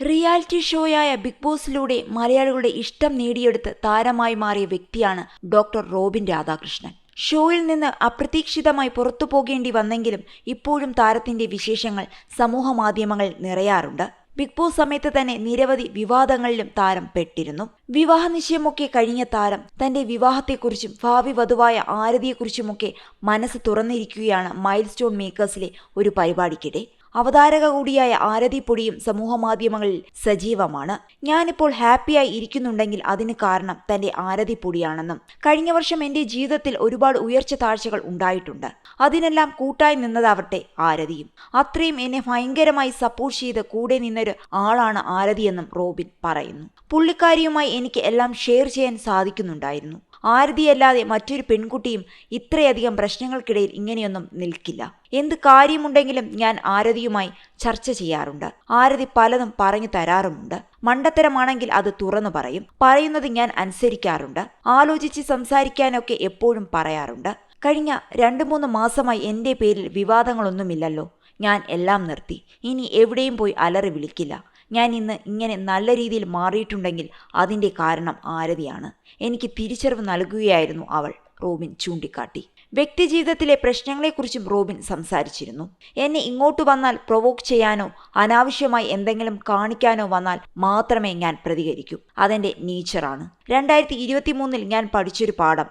Reality ഷോയായ big ബോസിലൂടെ മലയാളികളുടെ ഇഷ്ടം നേടിയെടുത്ത് താരമായി മാറിയ വ്യക്തിയാണ് ഡോക്ടർ റോബിൻ രാധാകൃഷ്ണൻ. ഷോയിൽ നിന്ന് അപ്രതീക്ഷിതമായി പുറത്തു പോകേണ്ടി വന്നെങ്കിലും ഇപ്പോഴും താരത്തിന്റെ വിശേഷങ്ങൾ സമൂഹമാധ്യമങ്ങളിൽ നിറയാറുണ്ട്. ബിഗ് ബോസ് സമയത്ത് തന്നെ നിരവധി വിവാദങ്ങളിലും താരം പെട്ടിരുന്നു. വിവാഹ നിശ്ചയമൊക്കെ കഴിഞ്ഞ താരം തന്റെ വിവാഹത്തെക്കുറിച്ചും ഭാവി വധുവായ ആരതിയെക്കുറിച്ചുമൊക്കെ മനസ്സ് തുറന്നിരിക്കുകയാണ് മൈൽ സ്റ്റോൺ മേക്കേഴ്സിലെ ഒരു പരിപാടിക്കിടെ. അവതാരക കൂടിയായ ആരതി പൊടിയും സമൂഹമാധ്യമങ്ങളിൽ സജീവമാണ്. ഞാനിപ്പോൾ ഹാപ്പിയായി ഇരിക്കുന്നുണ്ടെങ്കിൽ അതിന് കാരണം തന്റെ ആരതി പൊടിയാണെന്നും കഴിഞ്ഞ വർഷം എന്റെ ജീവിതത്തിൽ ഒരുപാട് ഉയർച്ച താഴ്ചകൾ ഉണ്ടായിട്ടുണ്ട്, അതിനെല്ലാം കൂട്ടായി നിന്നതാവട്ടെ ആരതിയും. അത്രയും എന്നെ ഭയങ്കരമായി സപ്പോർട്ട് ചെയ്ത് കൂടെ നിന്നൊരു ആളാണ് ആരതിയെന്നും റോബിൻ പറയുന്നു. പുള്ളിക്കാരിയുമായി എനിക്ക് എല്ലാം ഷെയർ ചെയ്യാൻ സാധിക്കുന്നുണ്ടായിരുന്നു. ആരതിയല്ലാതെ മറ്റൊരു പെൺകുട്ടിയും ഇത്രയധികം പ്രശ്നങ്ങൾക്കിടയിൽ ഇങ്ങനെയൊന്നും നിൽക്കില്ല. എന്ത് കാര്യമുണ്ടെങ്കിലും ഞാൻ ആരതിയുമായി ചർച്ച ചെയ്യാറുണ്ട്. ആരതി പലതും പറഞ്ഞു തരാറുമുണ്ട്. മണ്ടത്തരമാണെങ്കിൽ അത് തുറന്നു പറയും. പറയുന്നത് ഞാൻ അനുസരിക്കാറുണ്ട്. ആലോചിച്ച് സംസാരിക്കാനൊക്കെ എപ്പോഴും പറയാറുണ്ട്. കഴിഞ്ഞ 2-3 മാസമായി എൻ്റെ പേരിൽ വിവാദങ്ങളൊന്നുമില്ലല്ലോ. ഞാൻ എല്ലാം നിർത്തി. ഇനി എവിടെയും പോയി അലറി വിളിക്കില്ല. ഞാൻ ഇന്ന് ഇങ്ങനെ നല്ല രീതിയിൽ മാറിയിട്ടുണ്ടെങ്കിൽ അതിൻ്റെ കാരണം ആരതിയാണ്. എനിക്ക് തിരിച്ചറിവ് നൽകുകയായിരുന്നു അവൾ, റോബിൻ ചൂണ്ടിക്കാട്ടി. വ്യക്തിജീവിതത്തിലെ പ്രശ്നങ്ങളെക്കുറിച്ചും റോബിൻ സംസാരിച്ചിരുന്നു. എന്നെ ഇങ്ങോട്ട് വന്നാൽ പ്രൊവോക്ക് ചെയ്യാനോ അനാവശ്യമായി എന്തെങ്കിലും കാണിക്കാനോ വന്നാൽ മാത്രമേ ഞാൻ പ്രതികരിക്കൂ. അതെന്റെ നേച്ചറാണ്. 2023 ഞാൻ പഠിച്ചൊരു പാഠം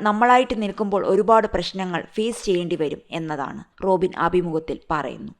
നമ്മളായിട്ട് നിൽക്കുമ്പോൾ ഒരുപാട് പ്രശ്നങ്ങൾ ഫേസ് ചെയ്യേണ്ടി വരും എന്നതാണ്, റോബിൻ അഭിമുഖത്തിൽ പറയുന്നു.